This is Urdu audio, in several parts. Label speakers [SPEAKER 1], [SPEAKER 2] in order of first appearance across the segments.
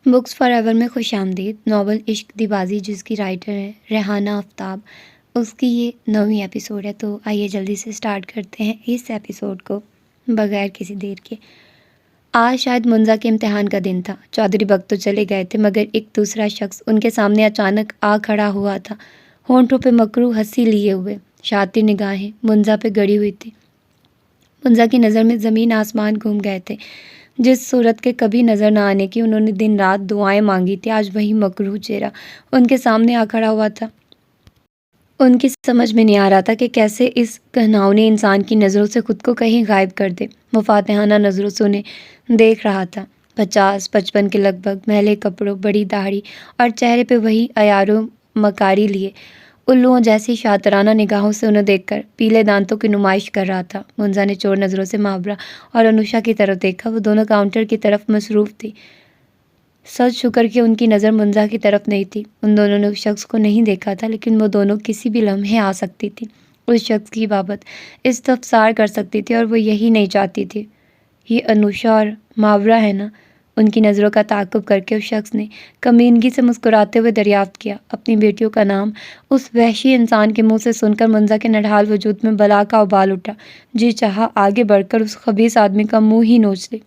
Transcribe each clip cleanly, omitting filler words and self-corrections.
[SPEAKER 1] بکس فار ایور میں خوش آمدید۔ ناول عشق دی بازی جس کی رائٹر ہے ریحانہ آفتاب، اس کی یہ 9ویں ایپیسوڈ ہے، تو آئیے جلدی سے سٹارٹ کرتے ہیں اس ایپیسوڈ کو بغیر کسی دیر کے۔ آج شاید منزا کے امتحان کا دن تھا۔ چودھری بخت تو چلے گئے تھے مگر ایک دوسرا شخص ان کے سامنے اچانک آ کھڑا ہوا تھا، ہونٹوں پہ مکروہ ہنسی لیے ہوئے۔ شاطر نگاہیں منزا پہ گڑی ہوئی تھی۔ منزا کی نظر میں زمین آسمان گھوم گئے تھے۔ جس صورت کے کبھی نظر نہ آنے کی انہوں نے دن رات دعائیں مانگی تھی، آج وہی مکروہ چہرہ ان کے سامنے آ کھڑا ہوا تھا۔ ان کی سمجھ میں نہیں آ رہا تھا کہ کیسے اس گھناؤنے انسان کی نظروں سے خود کو کہیں غائب کر دے۔ وہ فاتحانہ نظروں سے انہیں دیکھ رہا تھا۔ 50-55 کے لگ بھگ، میلے کپڑوں، بڑی داڑھی اور چہرے پہ وہی عیار و مکاری لیے الوؤں جیسی شاطرانہ نگاہوں سے انہیں دیکھ کر پیلے دانتوں کی نمائش کر رہا تھا۔ منزا نے چور نظروں سے ماورا اور انوشا کی طرف دیکھا۔ وہ دونوں کاؤنٹر کی طرف مصروف تھی۔ سچ شکر کہ ان کی نظر منزا کی طرف نہیں تھی۔ ان دونوں نے اس شخص کو نہیں دیکھا تھا، لیکن وہ دونوں کسی بھی لمحے آ سکتی تھی، اس شخص کی بابت استفسار کر سکتی تھی، اور وہ یہی نہیں چاہتی تھی۔ یہ انوشا اور ماورا ہے نا؟ ان کی نظروں کا تعاقب کر کے اس شخص نے کمینگی سے مسکراتے ہوئے دریافت کیا۔ اپنی بیٹیوں کا نام اس وحشی انسان کے منہ سے سن کر منزا کے نڈھال وجود میں بلا کا ابال اٹھا۔ جی چاہا آگے بڑھ کر اس خبیث آدمی کا منہ ہی نوچ لے،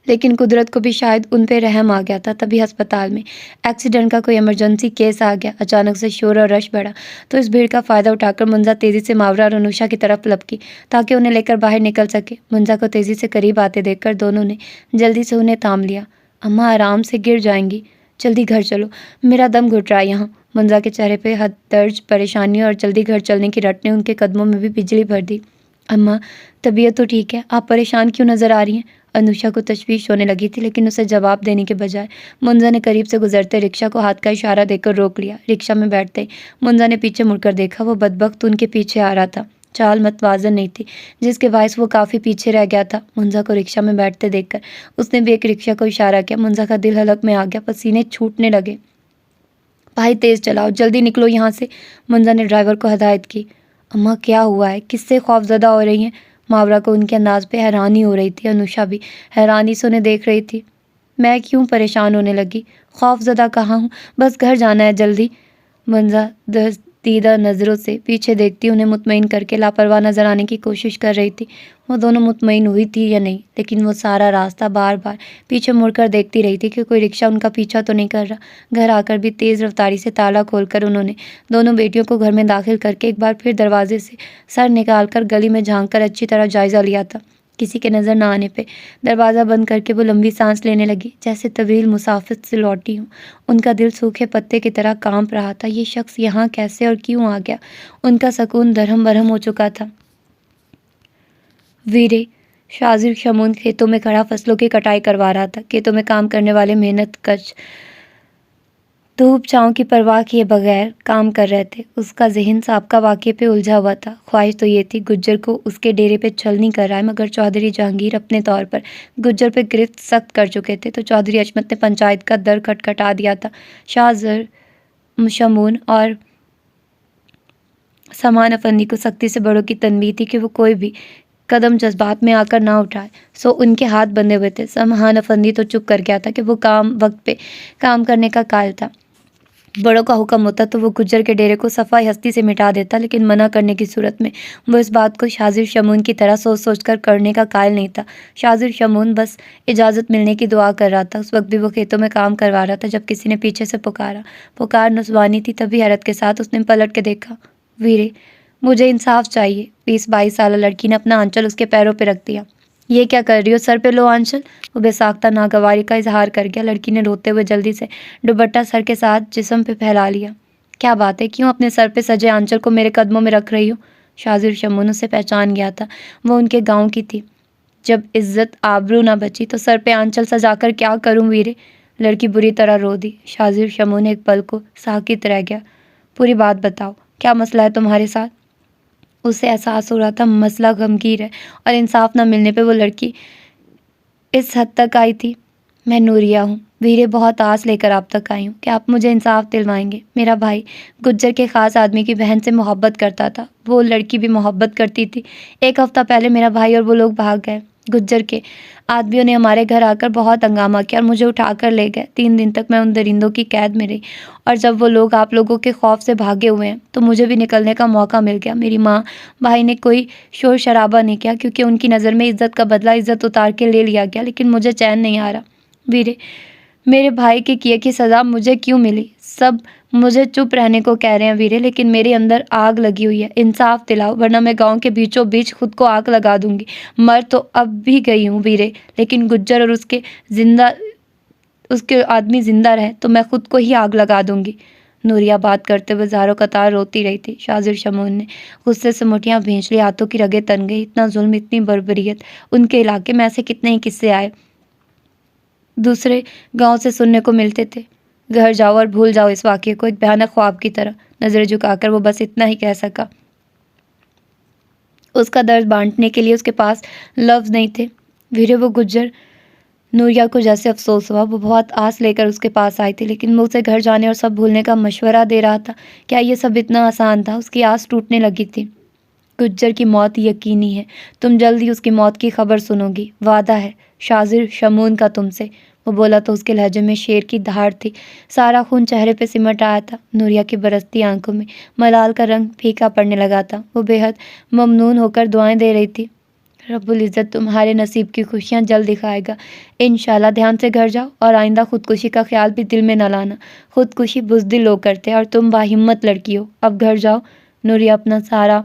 [SPEAKER 1] لیکن قدرت کو بھی شاید ان پہ رحم آ گیا تھا۔ تبھی ہسپتال میں ایکسیڈنٹ کا کوئی ایمرجنسی کیس آ گیا۔ اچانک سے شور اور رش بڑھا تو اس بھیڑ کا فائدہ اٹھا کر منزا تیزی سے ماورا اور انوشا کی طرف لپکی تاکہ انہیں لے کر باہر نکل سکے۔ منزا کو تیزی سے قریب آتے دیکھ کر دونوں نے جلدی سے انہیں تھام لیا۔ اماں آرام سے، گر جائیں گی، جلدی گھر چلو، میرا دم گھٹ رہا ہے یہاں۔ منزا کے چہرے پہ حد درج پریشانی اور جلدی گھر چلنے کی رٹ نے ان کے قدموں میں بھی بجلی بھر دی۔ اماں طبیعت تو ٹھیک ہے، آپ پریشان کیوں نظر آ رہی ہیں؟ انوشا کو تشویش ہونے لگی تھی، لیکن اسے جواب دینے کے بجائے منزا نے قریب سے گزرتے رکشا کو ہاتھ کا اشارہ دے کر روک لیا۔ رکشا میں بیٹھتے ہی منزا نے پیچھے مڑ کر دیکھا۔ وہ بدبخت ان کے پیچھے آ رہا تھا۔ چال متوازن نہیں تھی، جس کے باعث وہ کافی پیچھے رہ گیا تھا۔ منزا کو رکشا میں بیٹھتے دیکھ کر اس نے بھی ایک رکشا کو اشارہ کیا۔ منزا کا دل حلق میں آ گیا، پسینے چھوٹنے لگے۔ بھائی تیز چلاؤ، جلدی نکلو یہاں سے، منزا نے ڈرائیور کو ہدایت کی۔ اماں کیا ہوا ہے؟ کس سے خوف زدہ ہو رہی ہیں؟ ماورا کو ان کے انداز پہ حیرانی ہو رہی تھی۔ انوشا بھی حیرانی سے انہیں دیکھ رہی تھی۔ میں کیوں پریشان ہونے لگی؟ خوف زدہ کہاں ہوں، بس گھر جانا ہے جلدی۔ منزا دیدہ نظروں سے پیچھے دیکھتی انہیں مطمئن کر کے لاپرواہ نظر آنے کی کوشش کر رہی تھی۔ وہ دونوں مطمئن ہوئی تھی یا نہیں، لیکن وہ سارا راستہ بار بار پیچھے مڑ کر دیکھتی رہی تھی کہ کوئی رکشا ان کا پیچھا تو نہیں کر رہا۔ گھر آ کر بھی تیز رفتاری سے تالا کھول کر انہوں نے دونوں بیٹیوں کو گھر میں داخل کر کے ایک بار پھر دروازے سے سر نکال کر گلی میں جھانک کر اچھی طرح جائزہ لیا تھا۔ کسی کے نظر نہ آنے پہ دروازہ بند کر کے وہ لمبی سانس لینے لگی، جیسے طویل مسافت سے لوٹی ہوں۔ ان کا دل سوکھے پتے کی طرح کانپ رہا تھا۔ یہ شخص یہاں کیسے اور کیوں آ گیا؟ ان کا سکون درہم برہم ہو چکا تھا۔ ویرے شاذر شمون کھیتوں میں کھڑا فصلوں کی کٹائی کروا رہا تھا۔ کھیتوں میں کام کرنے والے محنت کش دھوپ چھاؤں کی پرواہ کیے بغیر کام کر رہے تھے۔ اس کا ذہن سابقہ واقعے پہ الجھا ہوا تھا۔ خواہش تو یہ تھی گجر کو اس کے ڈیرے پہ چھل نہیں کر رہا ہے، مگر چودھری جہانگیر اپنے طور پر گجر پہ گرفت سخت کر چکے تھے، تو چودھری عصمت نے پنچایت کا در کھٹکھٹا دیا تھا۔ شاذر شمون اور سامان افندی کو سختی سے بڑوں کی تنبیہ تھی کہ وہ کوئی بھی قدم جذبات میں آ کر نہ اٹھائے، سو ان کے ہاتھ بندھے ہوئے تھے۔ سامان افندی تو چپ کر گیا تھا کہ وہ وقت پہ کام کرنے کا قائل تھا۔ بڑوں کا حکم ہوتا تو وہ گجر کے ڈیرے کو صفائی ہستی سے مٹا دیتا، لیکن منع کرنے کی صورت میں وہ اس بات کو شاذر شمون کی طرح سوچ سوچ کر کرنے کا قائل نہیں تھا۔ شاذر شمون بس اجازت ملنے کی دعا کر رہا تھا۔ اس وقت بھی وہ کھیتوں میں کام کروا رہا تھا جب کسی نے پیچھے سے پکارا۔ پکار نسوانی تھی، تبھی حیرت کے ساتھ اس نے پلٹ کے دیکھا۔ ویرے مجھے انصاف چاہیے۔ 20-22 سالہ لڑکی نے اپنا آنچل اس کے پیروں پہ رکھ دیا۔ یہ کیا کر رہی ہو؟ سر پہ لو آنچل۔ وہ بے ساختہ ناگواری کا اظہار کر گیا۔ لڑکی نے روتے ہوئے جلدی سے دوپٹہ سر کے ساتھ جسم پہ پھیلا لیا۔ کیا بات ہے، کیوں اپنے سر پہ سجے آنچل کو میرے قدموں میں رکھ رہی ہو؟ شاذر شمون اسے پہچان گیا تھا، وہ ان کے گاؤں کی تھی۔ جب عزت آبرو نہ بچی تو سر پہ آنچل سجا کر کیا کروں ویرے؟ لڑکی بری طرح رو دی۔ شاذر شمون ایک پل کو ساکت رہ گیا۔ پوری بات بتاؤ، کیا مسئلہ ہے تمہارے ساتھ؟ اسے احساس ہو رہا تھا مسئلہ غمگیر ہے، اور انصاف نہ ملنے پہ وہ لڑکی اس حد تک آئی تھی۔ میں نوریہ ہوں ویرے، بہت آس لے کر آپ تک آئی ہوں کہ آپ مجھے انصاف دلوائیں گے۔ میرا بھائی گجر کے خاص آدمی کی بہن سے محبت کرتا تھا، وہ لڑکی بھی محبت کرتی تھی۔ 1 ہفتہ پہلے میرا بھائی اور وہ لوگ بھاگ گئے۔ گجر کے آدمیوں نے ہمارے گھر آ کر بہت ہنگامہ کیا اور مجھے اٹھا کر لے گئے۔ 3 دن تک میں ان درندوں کی قید میں رہی، اور جب وہ لوگ آپ لوگوں کے خوف سے بھاگے ہوئے ہیں تو مجھے بھی نکلنے کا موقع مل گیا۔ میری ماں بھائی نے کوئی شور شرابہ نہیں کیا، کیونکہ ان کی نظر میں عزت کا بدلہ عزت اتار کے لے لیا گیا، لیکن مجھے چین نہیں آ رہا۔ ویرے، میرے بھائی کے کیے کی سزا مجھے کیوں ملی؟ سب مجھے چپ رہنے کو کہہ رہے ہیں ویرے، لیکن میرے اندر آگ لگی ہوئی ہے۔ انصاف دلاؤ، ورنہ میں گاؤں کے بیچوں بیچ خود کو آگ لگا دوں گی۔ مر تو اب بھی گئی ہوں ویرے، لیکن گجر اور اس کے آدمی زندہ رہے تو میں خود کو ہی آگ لگا دوں گی۔ نوریا بات کرتے ہوئے زاروں قطار روتی رہی تھی۔ شاذر شمون نے غصے سے مٹھیاں بھینچ لی، ہاتھوں کی رگیں تن گئی۔ اتنا ظلم، اتنی بربریت! ان کے علاقے میں ایسے کتنے ہی قصے آئے، دوسرے گاؤں سے سننے کو ملتے تھے۔ گھر جاؤ اور بھول جاؤ اس واقعے کو، ایک بھیانک خواب کی طرح۔ نظریں جھکا کر وہ بس اتنا ہی کہہ سکا۔ اس کا درد بانٹنے کے لیے اس کے پاس لفظ نہیں تھے۔ ویرے، وہ گجر، نوریا کو جیسے افسوس ہوا۔ وہ بہت آس لے کر اس کے پاس آئی تھی، لیکن وہ اسے گھر جانے اور سب بھولنے کا مشورہ دے رہا تھا۔ کیا یہ سب اتنا آسان تھا؟ اس کی آس ٹوٹنے لگی تھی۔ گجر کی موت یقینی ہے، تم جلد ہی اس کی موت کی خبر سنو گی، وعدہ ہے شاذر شمون کا تم سے۔ وہ بولا تو اس کے لہجے میں شیر کی دھاڑ تھی، سارا خون چہرے پہ سمٹ آیا تھا۔ نوریا کی برستی آنکھوں میں ملال کا رنگ پھیکا پڑنے لگا تھا۔ وہ بے حد ممنون ہو کر دعائیں دے رہی تھی۔ رب العزت تمہارے نصیب کی خوشیاں جلد دکھائے گا انشاءاللہ۔ دھیان سے گھر جاؤ اور آئندہ خودکشی کا خیال بھی دل میں نہ لانا۔ خودکشی بزدل لوگ کرتے ہیں اور تم باہمت لڑکی ہو، اب گھر جاؤ۔ نوریا اپنا سارا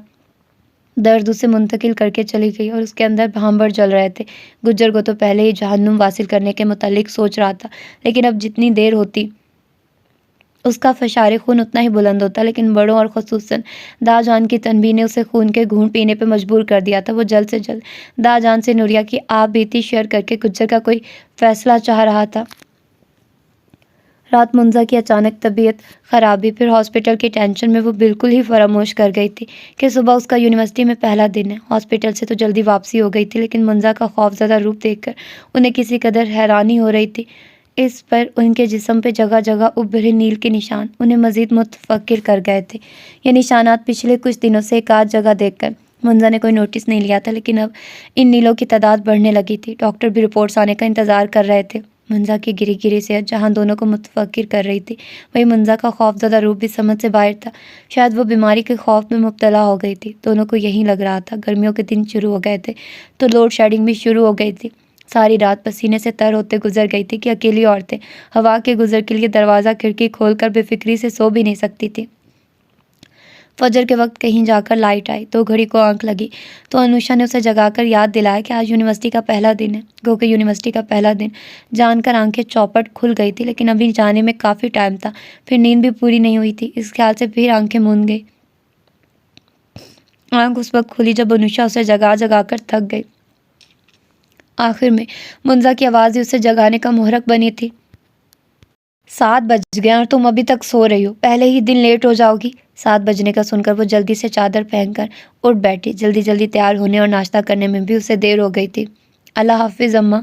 [SPEAKER 1] درد اسے منتقل کر کے چلی گئی اور اس کے اندر بھانبڑ جل رہے تھے۔ گجر کو تو پہلے ہی جہنم واصل کرنے کے متعلق سوچ رہا تھا، لیکن اب جتنی دیر ہوتی اس کا فشار خون اتنا ہی بلند ہوتا، لیکن بڑوں اور خصوصاً دا جان کی تنبیہ نے اسے خون کے گھونٹ پینے پہ مجبور کر دیا تھا۔ وہ جلد سے جلد دا جان سے نوریا کی آپ بیتی شیئر کر کے گجر کا کوئی فیصلہ چاہ رہا تھا۔ رات منزا کی اچانک طبیعت خرابی، پھر ہاسپٹل کی ٹینشن میں وہ بالکل ہی فراموش کر گئی تھی کہ صبح اس کا یونیورسٹی میں پہلا دن ہے۔ ہاسپٹل سے تو جلدی واپسی ہو گئی تھی، لیکن منزا کا خوفزدہ روپ دیکھ کر انہیں کسی قدر حیرانی ہو رہی تھی۔ اس پر ان کے جسم پہ جگہ جگہ ابھرے نیل کے نشان انہیں مزید متفکر کر گئے تھے۔ یہ نشانات پچھلے کچھ دنوں سے ایک آدھ جگہ دیکھ کر منزا نے کوئی نوٹس نہیں لیا تھا، لیکن اب ان نیلوں کی تعداد بڑھنے لگی تھی۔ ڈاکٹر بھی رپورٹس آنے کا انتظار کر رہے تھے۔ منزا کی گری گری صحت جہاں دونوں کو متفکر کر رہی تھی، وہی منزا کا خوفزدہ روپ بھی سمجھ سے باہر تھا۔ شاید وہ بیماری کے خوف میں مبتلا ہو گئی تھی۔ دونوں کو یہی لگ رہا تھا۔ گرمیوں کے دن شروع ہو گئے تھے تو لوڈ شیڈنگ بھی شروع ہو گئی تھی۔ ساری رات پسینے سے تر ہوتے گزر گئی تھی کہ اکیلی عورتیں ہوا کے گزر کے لیے دروازہ کھڑکی کھول کر بے فکری سے سو بھی نہیں سکتی تھی۔ فجر کے وقت کہیں جا کر لائٹ آئی تو گھڑی کو آنکھ لگی تو انوشا نے اسے جگا کر یاد دلایا کہ آج یونیورسٹی کا پہلا دن ہے۔ گو کہ یونیورسٹی کا پہلا دن جان کر آنکھیں چوپٹ کھل گئی تھی، لیکن ابھی جانے میں کافی ٹائم تھا، پھر نیند بھی پوری نہیں ہوئی تھی۔ اس خیال سے پھر آنکھیں موند گئی۔ آنکھ اس وقت کھلی جب انوشا اسے جگا جگا کر تھک گئی۔ آخر میں منزا کی آواز ہی اسے جگانے کا محرک بنی تھی۔ 7 بج گئے اور تم ابھی تک سو رہی ہو، پہلے ہی دن لیٹ ہو جاؤ گی۔ 7 بجنے کا سن کر وہ جلدی سے چادر پہن کر اٹھ بیٹھی۔ جلدی جلدی تیار ہونے اور ناشتہ کرنے میں بھی اسے دیر ہو گئی تھی۔ اللہ حافظ اماں۔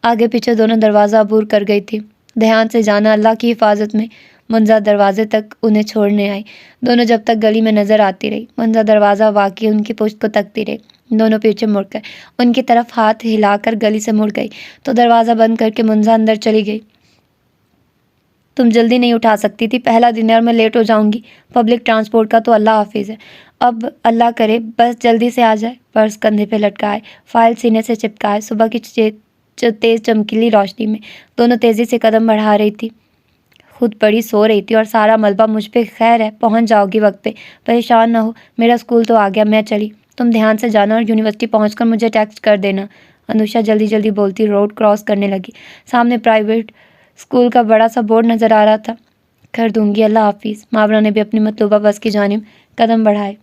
[SPEAKER 1] آگے پیچھے دونوں دروازہ عبور کر گئی تھی۔ دھیان سے جانا، اللہ کی حفاظت میں۔ منزا دروازے تک انہیں چھوڑنے آئی۔ دونوں جب تک گلی میں نظر آتی رہی، منزا دروازہ واقعی ان کی پشت کو تکتی رہی۔ دونوں پیچھے مڑ کر ان کی طرف ہاتھ ہلا کر گلی سے مڑ گئی تو دروازہ بند کر کے منزا اندر چلی گئی۔ تم جلدی نہیں اٹھا سکتی تھی، پہلا دن ہے اور میں لیٹ ہو جاؤں گی۔ پبلک ٹرانسپورٹ کا تو اللہ حافظ ہے، اب اللہ کرے بس جلدی سے آ جائے۔ پرس کندھے پہ لٹکائے، فائل سینے سے چپکائے، صبح کی تیز چمکیلی روشنی میں دونوں تیزی سے قدم بڑھا رہی تھی۔ خود بڑی سو رہی تھی اور سارا ملبہ مجھ پہ، خیر ہے پہنچ جاؤ گی وقت پہ، پریشان نہ ہو، میرا اسکول تو آ گیا، میں چلی، تم دھیان سے جانا اور یونیورسٹی پہنچ کر مجھے ٹیکسٹ کر دینا۔ انوشا جلدی جلدی بولتی روڈ کراس کرنے لگی۔ سامنے پرائیویٹ اسکول کا بڑا سا بورڈ نظر آ رہا تھا۔ کر دوں گی، اللہ حافظ۔ ماورا نے بھی اپنی مطلوبہ بس کی جانب قدم بڑھائے۔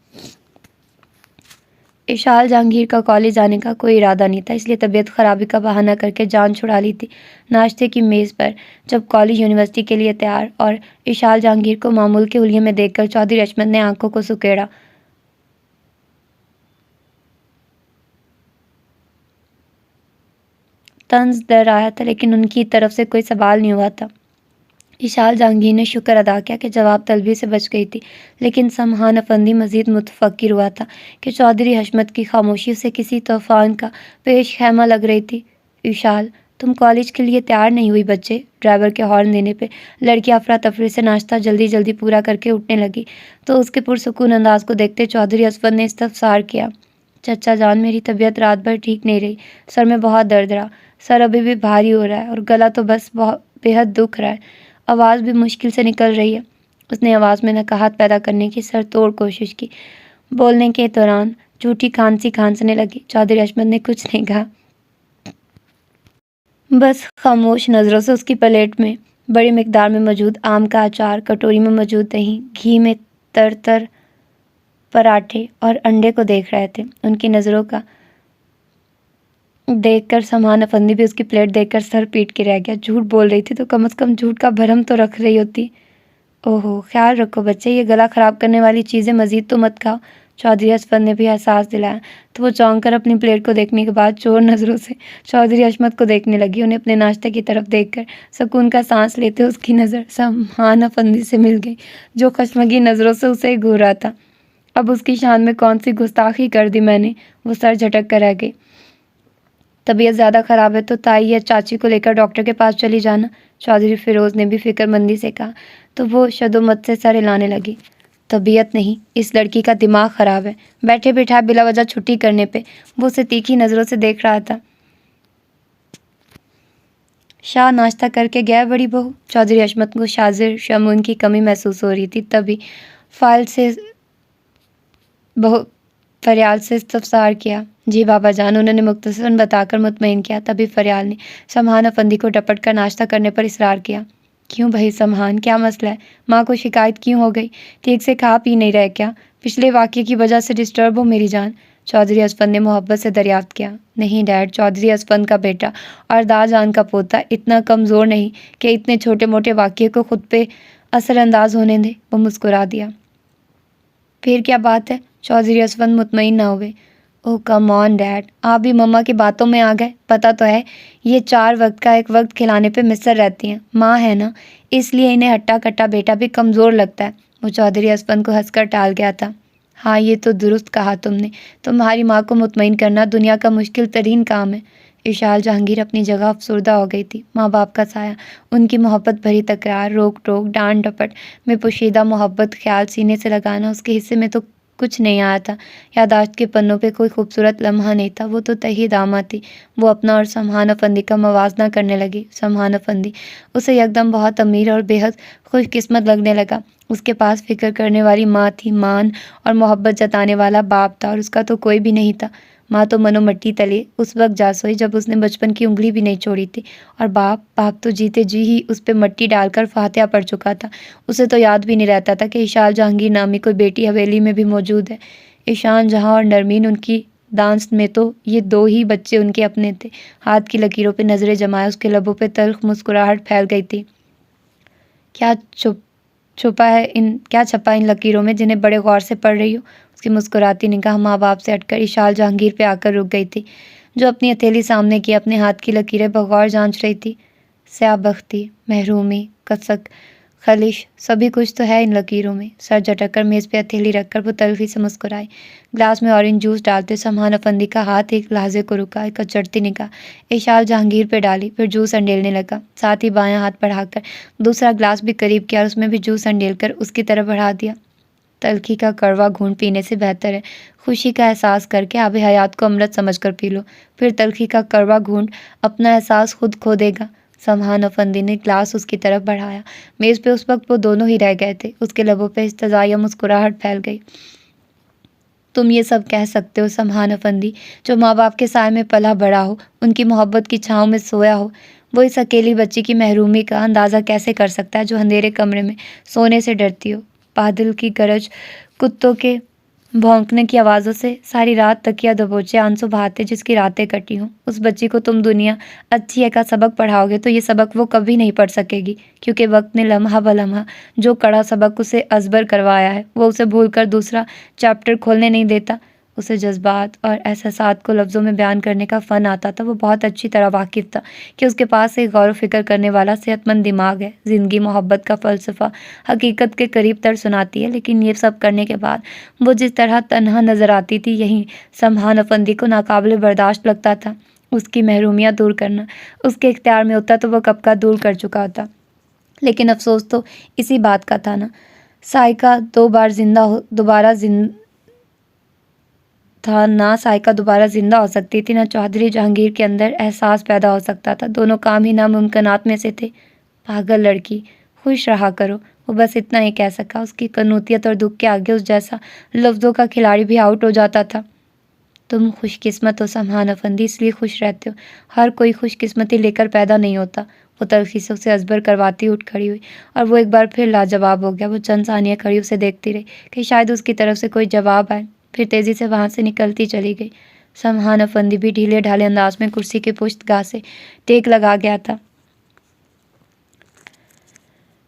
[SPEAKER 1] اشال جہانگیر کا کالج آنے کا کوئی ارادہ نہیں تھا، اس لیے طبیعت خرابی کا بہانہ کر کے جان چھڑا لی تھی۔ ناشتے کی میز پر جب کالج یونیورسٹی کے لیے تیار اور اشال جہانگیر کو معمول کے حلیے میں دیکھ کر چودھری رشمت نے آنکھوں کو سکیڑا۔ طنز ڈر آیا تھا، لیکن ان کی طرف سے کوئی سوال نہیں ہوا تھا۔ اشال جہانگیر نے شکر ادا کیا کہ جواب طلبی سے بچ گئی تھی، لیکن سمحان افندی مزید متفکر ہوا تھا کہ چودھری حشمت کی خاموشی اسے کسی طوفان کا پیش خیمہ لگ رہی تھی۔ اشال، تم کالج کے لیے تیار نہیں ہوئی بچے؟ ڈرائیور کے ہارن دینے پہ لڑکی افراتفری سے ناشتہ جلدی جلدی پورا کر کے اٹھنے لگی تو اس کے پرسکون انداز کو دیکھتے چودھری اسود نے استفسار کیا، چچا جان، میری طبیعت رات بھر ٹھیک نہیں رہی، سر میں بہت درد رہا، سر ابھی بھی بھاری ہو رہا ہے اور گلا تو بس بہت بے حد دکھ رہا ہے، آواز بھی مشکل سے نکل رہی ہے۔ اس نے آواز میں نقاہت پیدا کرنے کی سر توڑ کوشش کی۔ بولنے کے دوران جھوٹی کھانسی کھانسنے لگی۔ چودھری حشمت نے کچھ نہیں کہا، بس خاموش نظروں سے اس کی پلیٹ میں بڑی مقدار میں موجود آم کا اچار، کٹوری میں موجود دہی، گھی میں تر تر پراٹھے اور انڈے کو دیکھ رہے تھے۔ ان کی نظروں کا دیکھ کر سمحان افندی بھی اس کی پلیٹ دیکھ کر سر پیٹ کے رہ گیا۔ جھوٹ بول رہی تھی تو کم از کم جھوٹ کا بھرم تو رکھ رہی ہوتی۔ اوہو، خیال رکھو بچے، یہ گلا خراب کرنے والی چیزیں مزید تو مت کھاؤ، چودھری اسود نے بھی احساس دلایا تو وہ چونک کر اپنی پلیٹ کو دیکھنے کے بعد چور نظروں سے چودھری حشمت کو دیکھنے لگی۔ انہیں اپنے ناشتے کی طرف دیکھ کر سکون کا سانس لیتے اس کی نظر سمحان افندی سے مل گئی، جو خشمگین نظروں سے اسے گھور رہا تھا۔ اب اس کی شان میں کون سی گستاخی کر دی میں نے؟ وہ سر جھٹک کر رہ گئی۔ طبیعت زیادہ خراب ہے تو تائی یا چاچی کو لے کر ڈاکٹر کے پاس چلی جانا، چودھری فیروز نے بھی فکر مندی سے کہا تو وہ شدومت سے سر ہلانے لگی۔ طبیعت نہیں، اس لڑکی کا دماغ خراب ہے، بیٹھے بٹھائے بلا وجہ چھٹی کرنے پہ۔ وہ اسے تیکھی نظروں سے دیکھ رہا تھا۔ شاہ ناشتہ کر کے گئے بڑی بہو؟ چودھری حشمت کو شاذر شمعون کی کمی محسوس ہو رہی تھی، تبھی فریال سے استفسار کیا۔ جی بابا جان، انہوں نے مختصراً بتا کر مطمئن کیا۔ تبھی فریال نے سمحان افندی کو ڈپٹ کر ناشتہ کرنے پر اصرار کیا۔ کیوں بھائی سمحان، کیا مسئلہ ہے؟ ماں کو شکایت کیوں ہو گئی؟ ٹھیک سے کھا پی نہیں رہے کیا؟ پچھلے واقعے کی وجہ سے ڈسٹرب ہو میری جان؟ چودھری اسفند نے محبت سے دریافت کیا۔ نہیں ڈیڈ، چودھری اسفند کا بیٹا اور دا جان کا پوتا اتنا کمزور نہیں کہ اتنے چھوٹے موٹے واقعے کو خود پہ اثر انداز ہونے دے۔ وہ مسکرا دیا۔ پھر کیا بات ہے؟ چودھری اسفند مطمئن نہ ہوئے۔ اوہ کم آن ڈیڈ، آپ بھی مما کی باتوں میں آ گئے۔ پتہ تو ہے یہ 4 وقت کا ایک وقت کھلانے پہ مصر رہتی ہیں، ماں ہے نا، اس لیے انہیں ہٹا کٹا بیٹا بھی کمزور لگتا ہے۔ وہ چودھری اسفند کو ہنس کر ٹال گیا تھا۔ ہاں یہ تو درست کہا تم نے، تمہاری ماں کو مطمئن کرنا دنیا کا مشکل ترین کام ہے۔ اشال جہانگیر اپنی جگہ افسردہ ہو گئی تھی۔ ماں باپ کا سایہ، ان کی محبت بھری تکرار، روک ٹوک، ڈانٹ ڈپٹ میں پوشیدہ محبت خیال سینے سے لگانا اس کے حصے میں تو کچھ نہیں آیا تھا۔ یادداشت کے پنوں پہ کوئی خوبصورت لمحہ نہیں تھا، وہ تو تہی دامہ تھی۔ وہ اپنا اور سمحان افندی کا موازنہ کرنے لگی۔ سمحان افندی اسے یکدم بہت امیر اور بے حد خوش قسمت لگنے لگا۔ اس کے پاس فکر کرنے والی ماں تھی، مان اور محبت جتانے والا باپ تھا، اور اس کا تو کوئی بھی نہیں تھا۔ ماں تو منو مٹی تلے اس وقت جا سوئی جب اس نے بچپن کی انگلی بھی نہیں چھوڑی تھی، اور باپ تو جیتے جی ہی اس پہ مٹی ڈال کر فاتحہ پڑھ چکا تھا۔ اسے تو یاد بھی نہیں رہتا تھا کہ اشال جہانگیر نامی کوئی بیٹی حویلی میں بھی موجود ہے۔ ایشان جہاں اور نرمین ان کی دانس میں تو یہ 2 ہی بچے ان کے اپنے تھے۔ ہاتھ کی لکیروں پہ نظریں جمائے اس کے لبوں پہ تلخ مسکراہٹ پھیل گئی تھی۔ کیا چھپا ان لکیروں میں جنہیں بڑے غور سے پڑھ رہی ہو؟ اس کی مسکراتی نگاہ ماں باپ سے ہٹ کر اشال جہانگیر پہ آ کر رک گئی تھی، جو اپنی ہتھیلی سامنے کی اپنے ہاتھ کی لکیریں بغور جانچ رہی تھی۔ سیاہ بختی، محرومی، کسک، خلش، سبھی کچھ تو ہے ان لکیروں میں۔ سر جھٹک کر میز پہ ہتھیلی رکھ کر وہ تلخی سے مسکرائی۔ گلاس میں اورنج جوس ڈالتے سمحان افندی کا ہاتھ ایک لحظے کو رکا، ایک چڑھتی نگاہ اشال جہانگیر پہ ڈالی، پھر جوس انڈیلنے لگا، ساتھ ہی بایاں ہاتھ بڑھا کر دوسرا گلاس بھی قریب کیا اور اس میں بھی جوس انڈیل کر اس کی طرف بڑھا دیا۔ تلخی کا کڑوا گھونٹ پینے سے بہتر ہے خوشی کا احساس کر کے آب حیات کو امرت سمجھ کر پی لو، پھر تلخی کا کڑوا گھونٹ اپنا احساس خود کھو دے گا۔ سمحان افندی نے گلاس اس کی طرف بڑھایا۔ میز پہ اس وقت وہ دونوں ہی رہ گئے تھے۔ اس کے لبوں پہ استضاء مسکراہٹ پھیل گئی۔ تم یہ سب کہہ سکتے ہو سمحان افندی، جو ماں باپ کے سائے میں پلا بڑا ہو، ان کی محبت کی چھاؤں میں سویا ہو، وہ اس اکیلی بچی کی محرومی کا اندازہ کیسے کر سکتا ہے جو اندھیرے کمرے میں سونے سے ڈرتی ہو، بادل کی گرج، کتوں کے بھونکنے کی آوازوں سے ساری رات تکیہ دبوچے آنسو بہاتے جس کی راتیں کٹی ہوں۔ اس بچی کو تم دنیا اچھی ہے کا سبق پڑھاؤ گے تو یہ سبق وہ کبھی نہیں پڑھ سکے گی، کیونکہ وقت نے لمحہ بلمحہ جو کڑا سبق اسے ازبر کروایا ہے وہ اسے بھول کر دوسرا چیپٹر کھولنے نہیں دیتا۔ اسے جذبات اور احساسات کو لفظوں میں بیان کرنے کا فن آتا تھا۔ وہ بہت اچھی طرح واقف تھا کہ اس کے پاس ایک غور و فکر کرنے والا صحت مند دماغ ہے۔ زندگی محبت کا فلسفہ حقیقت کے قریب تر سناتی ہے، لیکن یہ سب کرنے کے بعد وہ جس طرح تنہا نظر آتی تھی، یہی سمحان افندی کو ناقابل برداشت لگتا تھا۔ اس کی محرومیاں دور کرنا اس کے اختیار میں ہوتا تو وہ کب کا دور کر چکا ہوتا، لیکن افسوس تو اسی بات کا تھا نا۔ سائیکا دوبارہ زندہ ہو سکتی تھی، نہ چودھری جہانگیر کے اندر احساس پیدا ہو سکتا تھا۔ دونوں کام ہی ناممکنات میں سے تھے۔ پاگل لڑکی، خوش رہا کرو، وہ بس اتنا ہی کہہ سکا۔ اس کی قنوطیت اور دکھ کے آگے اس جیسا لفظوں کا کھلاڑی بھی آؤٹ ہو جاتا تھا۔ تم خوش قسمت ہو سمحان افندی، اس لیے خوش رہتے ہو۔ ہر کوئی خوش قسمتی لے کر پیدا نہیں ہوتا۔ وہ تلخی سے اسے ازبر کرواتی اٹھ کھڑی ہوئی اور وہ ایک بار پھر لاجواب ہو گیا۔ وہ چند ثانیہ کھڑی اسے دیکھتی رہی کہ شاید اس کی طرف سے کوئی جواب آئے، پھر تیزی سے وہاں سے نکلتی چلی گئی۔ سمحان افندی بھی ڈھیلے ڈھالے انداز میں کرسی کے پشت گاہ سے ٹیک لگا گیا تھا۔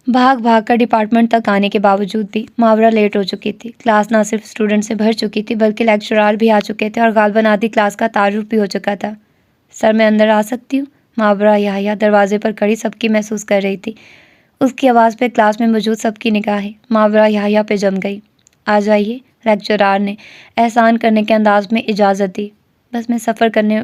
[SPEAKER 1] بھاگ بھاگ کر ڈپارٹمنٹ تک آنے کے باوجود بھی ماورا لیٹ ہو چکی تھی۔ کلاس نہ صرف اسٹوڈنٹ سے بھر چکی تھی بلکہ لیکچرار بھی آ چکے تھے اور غالباً آدھی کلاس کا تعارف بھی ہو چکا تھا۔ سر، میں اندر آ سکتی ہوں؟ ماورا یحییٰ دروازے پر کھڑی سب کی محسوس کر رہی تھی۔ اس کی آواز پہ کلاس میں موجود سب کی نگاہیں ماورا یحییٰ پہ جم گئی۔ آ جائیے، لیکچرار نے احسان کرنے کے انداز میں اجازت دی۔ بس میں سفر کرنے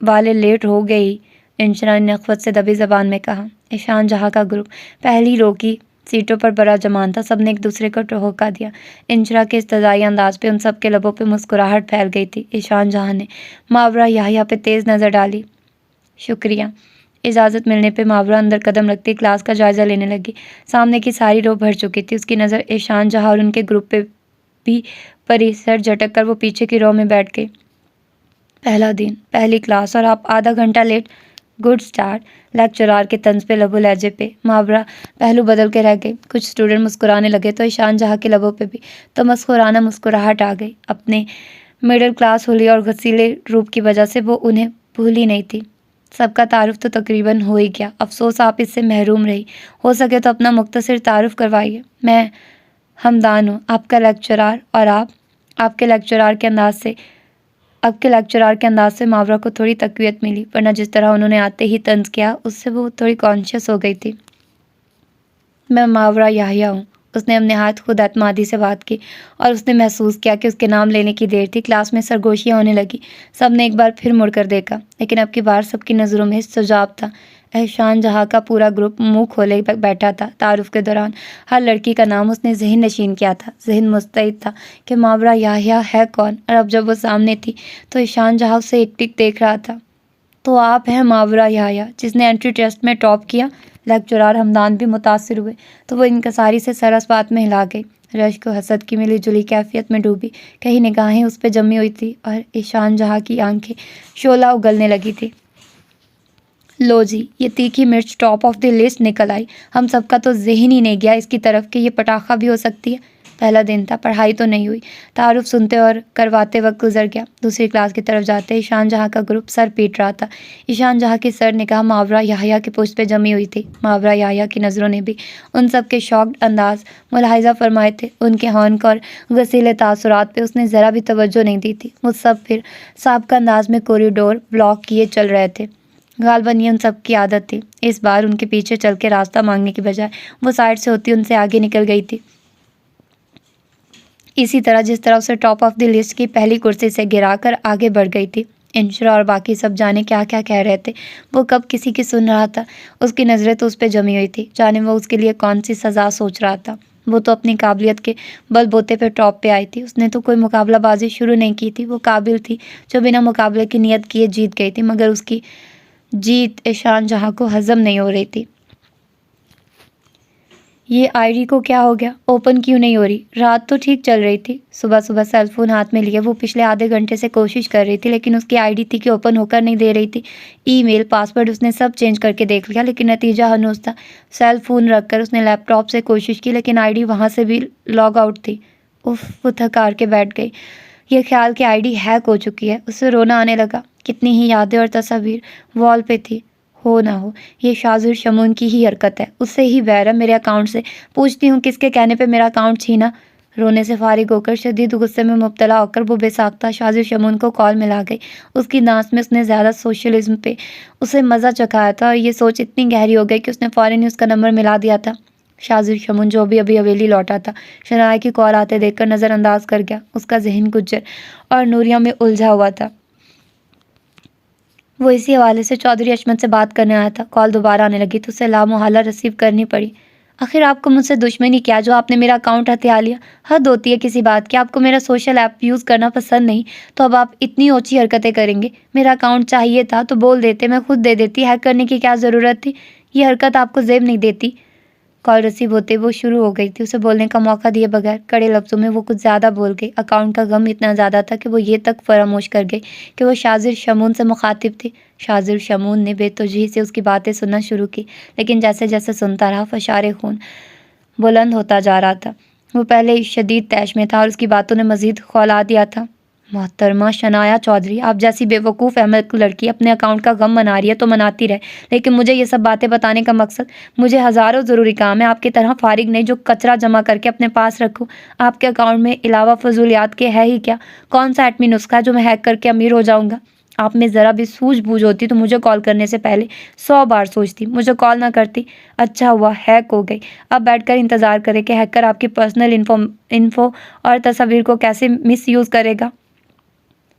[SPEAKER 1] والے لیٹ ہو گئی، انشرا نے نخوت سے دبی زبان میں کہا۔ ایشان جہاں کا گروپ پہلی رو کی سیٹوں پر بڑا جمان تھا۔ سب نے ایک دوسرے کو ٹہوکا دیا۔ انشرا کے استضائی انداز پہ ان سب کے لبوں پہ مسکراہٹ پھیل گئی تھی۔ ایشان جہاں نے ماورا یحییٰ پہ تیز نظر ڈالی۔ شکریہ۔ اجازت ملنے پہ ماورا اندر قدم رکھتی کلاس کا جائزہ لینے لگی۔ سامنے کی ساری رو بھر چکی تھی۔ اس کی نظر ایشان جہاں اور ان کے گروپ پہ بھی پڑی۔ سر جھٹک کر وہ پیچھے کی رو میں بیٹھ گئی۔ پہلا دن، پہلی کلاس اور آپ آدھا گھنٹہ لیٹ؟ Good start. لیکچرار کے طنز پہ لب و لہجے پہ ماورا پہلو بدل کے رہ گئی۔ کچھ اسٹوڈنٹ مسکرانے لگے تو ایشان جہاں کے لبوں پہ بھی تمسخرانہ مسکراہٹ آ گئی۔ اپنے مڈل کلاس ہولی اور غسیلے روپ کی وجہ سے وہ انہیں بھولی نہیں تھی۔ سب کا تعارف تو تقریباً ہو ہی گیا، افسوس آپ اس سے محروم رہی۔ ہو سکے تو اپنا مختصر تعارف کروائیے۔ میں ہمدان ہوں، آپ کا لیکچرار، اور آپ کے لیکچرار کے انداز سے ماورا کو تھوڑی تقویت ملی، ورنہ جس طرح انہوں نے آتے ہی طنز کیا اس سے وہ تھوڑی کانشیس ہو گئی تھی۔ میں ماورا یحییٰ ہوں۔ اس نے نہایت خود اعتمادی سے بات کی اور اس نے محسوس کیا کہ اس کے نام لینے کی دیر تھی۔ کلاس میں سرگوشیاں ہونے لگی۔ سب نے ایک بار پھر مڑ کر دیکھا، لیکن اب کی بار سب کی نظروں میں سجاب تھا۔ احسان جہاں کا پورا گروپ منہ کھولے بیٹھا تھا۔ تعارف کے دوران ہر لڑکی کا نام اس نے ذہن نشین کیا تھا۔ ذہن مستعد تھا کہ ماورا یحییٰ ہے کون، اور اب جب وہ سامنے تھی تو احسان جہاں اسے ایک ٹک دیکھ رہا تھا۔ تو آپ ہیں ماورا یحییٰ جس نے انٹری ٹیسٹ میں ٹاپ کیا؟ لیکچرار ہمدان بھی متاثر ہوئے تو وہ انکساری سے سر اس بات میں ہلا گئی۔ رشک و حسد کی ملی جلی کیفیت میں ڈوبی کئی نگاہیں اس پہ جمی ہوئی تھی اور ایشان جہاں کی آنکھیں شعلہ اگلنے لگی تھی۔ لو جی، یہ تیکھی مرچ ٹاپ آف دی لسٹ نکل آئی۔ ہم سب کا تو ذہن ہی نہیں گیا اس کی طرف کہ یہ پٹاخہ بھی ہو سکتی ہے۔ پہلا دن تھا، پڑھائی تو نہیں ہوئی۔ تعارف سنتے اور کرواتے وقت گزر گیا۔ دوسری کلاس کی طرف جاتے ایشان جہاں کا گروپ سر پیٹ رہا تھا۔ ایشان جہاں کی سر نگاہ ماورا یحییٰ کے پشت پہ جمی ہوئی تھی۔ ماورا یحییٰ کی نظروں نے بھی ان سب کے شاکڈ انداز ملاحظہ فرمائے تھے۔ ان کے ہونک اور غسیلے تاثرات پہ اس نے ذرا بھی توجہ نہیں دی تھی۔ وہ سب پھر سابقہ انداز میں کوریڈور بلاک کیے چل رہے تھے۔ غالباً یہ ان سب کی عادت تھی۔ اس بار ان کے پیچھے چل کے راستہ مانگنے کی بجائے وہ سائڈ سے ہوتی ان سے آگے نکل گئی تھی، اسی طرح جس طرح اسے ٹاپ آف دی لسٹ کی پہلی کرسی سے گرا کر آگے بڑھ گئی تھی۔ انشرا اور باقی سب جانے کیا کیا کہہ رہے تھے، وہ کب کسی کی سن رہا تھا۔ اس کی نظریں تو اس پہ جمی ہوئی تھی، جانے وہ اس کے لیے کون سی سزا سوچ رہا تھا۔ وہ تو اپنی قابلیت کے بل بوتے پہ ٹاپ پہ آئی تھی۔ اس نے تو کوئی مقابلہ بازی شروع نہیں کی تھی۔ وہ قابل تھی جو بنا مقابلے کی نیت کیے جیت گئی تھی، مگر اس کی جیت ایشان جہاں کو ہضم نہیں ہو رہی تھی۔ یہ آئی ڈی کو کیا ہو گیا؟ اوپن کیوں نہیں ہو رہی؟ رات تو ٹھیک چل رہی تھی۔ صبح صبح سیل فون ہاتھ میں لیے وہ پچھلے آدھے گھنٹے سے کوشش کر رہی تھی، لیکن اس کی آئی ڈی تھی کہ اوپن ہو کر نہیں دے رہی تھی۔ ای میل، پاسورڈ اس نے سب چینج کر کے دیکھ لیا، لیکن نتیجہ ہنوز تھا۔ سیل فون رکھ کر اس نے لیپ ٹاپ سے کوشش کی، لیکن آئی ڈی وہاں سے بھی لاگ آؤٹ تھی۔ اف، وہ تھک ہار کے بیٹھ گئی۔ یہ خیال کہ آئی ڈی ہیک ہو چکی ہے، اسے رونا آنے لگا۔ کتنی ہی یادیں اور تصاویر وال پہ تھی۔ ہو نہ ہو یہ شاذر شمون کی ہی حرکت ہے، اس سے ہی ویر ہے میرے اکاؤنٹ سے۔ پوچھتی ہوں کس کے کہنے پہ میرا اکاؤنٹ چھینا؟ رونے سے فارغ ہو کر شدید غصے میں مبتلا ہو کر وہ بے ساختہ شاذر شمون کو کال ملا گئی۔ اس کی ناس میں اس نے زیادہ سوشلزم پہ اسے مزہ چکھایا تھا، اور یہ سوچ اتنی گہری ہو گئی کہ اس نے فوراً ہی اس کا نمبر ملا دیا تھا۔ شاذر شمون جو ابھی حویلی لوٹا تھا، شنایا کی کال آتے دیکھ کر نظر انداز کر گیا۔ اس کا ذہن گجر اور نوریہ میں الجھا ہوا تھا۔ وہ اسی حوالے سے چودھری عصمت سے بات کرنے آیا تھا۔ کال دوبارہ آنے لگی تو اسے لامحالہ ریسیو کرنی پڑی۔ آخر آپ کو مجھ سے دشمنی کیا جو آپ نے میرا اکاؤنٹ ہتھیا لیا؟ حد ہوتی ہے کسی بات کی۔ آپ کو میرا سوشل ایپ یوز کرنا پسند نہیں تو اب آپ اتنی اونچی حرکتیں کریں گے؟ میرا اکاؤنٹ چاہیے تھا تو بول دیتے، میں خود دے دیتی۔ ہیک کرنے کی کیا ضرورت تھی؟ یہ حرکت آپ کو زیب نہیں دیتی؟ کال ریسیو ہوتے وہ شروع ہو گئی تھی۔ اسے بولنے کا موقع دیے بغیر کڑے لفظوں میں وہ کچھ زیادہ بول گئی۔ اکاؤنٹ کا غم اتنا زیادہ تھا کہ وہ یہ تک فراموش کر گئی کہ وہ شاذر شمون سے مخاطب تھی۔ شاذر شمون نے بے توجہی سے اس کی باتیں سننا شروع کی، لیکن جیسے جیسے سنتا رہا فشار خون بلند ہوتا جا رہا تھا۔ وہ پہلے شدید طیش میں تھا اور اس کی باتوں نے مزید کھولا دیا تھا۔ محترمہ شنایا چودھری، آپ جیسی بے وقوف احمق لڑکی اپنے اکاؤنٹ کا غم منا رہی ہے تو مناتی رہے، لیکن مجھے یہ سب باتیں بتانے کا مقصد، مجھے ہزاروں ضروری کام ہے۔ آپ کی طرح فارغ نہیں جو کچرا جمع کر کے اپنے پاس رکھوں۔ آپ کے اکاؤنٹ میں علاوہ فضولیات کے ہے ہی کیا؟ کون سا ایٹمی نسخہ ہے جو میں ہیک کر کے امیر ہو جاؤں گا؟ آپ میں ذرا بھی سوجھ بوجھ ہوتی تو مجھے کال کرنے سے پہلے 100 بار سوچتی، مجھے کال نہ کرتی۔ اچھا ہوا ہیک ہو گئی، اب بیٹھ کر انتظار کرے کہ ہیکر آپ کی پرسنل انفو اور تصاویر کو کیسے مس یوز کرے گا۔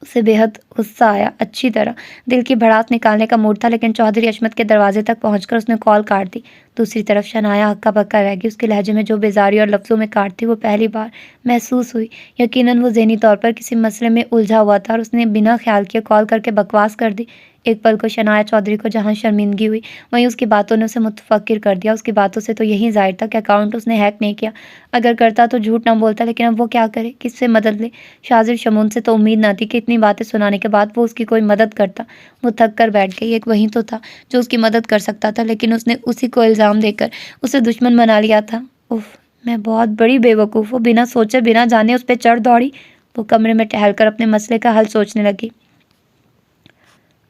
[SPEAKER 1] اسے بے حد غصہ آیا، اچھی طرح دل کی بھڑاس نکالنے کا موڈ تھا، لیکن چودھری عصمت کے دروازے تک پہنچ کر اس نے کال کاٹ دی۔ دوسری طرف شنایا ہکا بکا رہ گئی۔ اس کے لہجے میں جو بیزاری اور لفظوں میں کاٹ تھی وہ پہلی بار محسوس ہوئی۔ یقیناً وہ ذہنی طور پر کسی مسئلے میں الجھا ہوا تھا اور اس نے بنا خیال کیے کال کر کے بکواس کر دی۔ ایک پل کو شنایا چودھری کو جہاں شرمندگی ہوئی وہیں اس کی باتوں نے اسے متفکر کر دیا۔ اس کی باتوں سے تو یہی ظاہر تھا کہ اکاؤنٹ اس نے ہیک نہیں کیا، اگر کرتا تو جھوٹ نہ بولتا، لیکن اب وہ کیا کرے، کس سے مدد لے؟ شاذر شمون سے تو امید نہ تھی کہ اتنی باتیں سنانے کے بعد وہ اس کی کوئی مدد کرتا۔ وہ تھک کر بیٹھ گئی۔ ایک وہی تو تھا جو اس کی مدد کر سکتا تھا، لیکن اس نے اسی کو الزام دے کر اسے دشمن بنا لیا تھا۔ اف، میں بہت بڑی بے وقوف ہوں۔ بنا سوچے بنا جانے اس پہ چڑھ دوڑی۔ وہ کمرے میں ٹہل کر اپنے مسئلے کا حل سوچنے لگی۔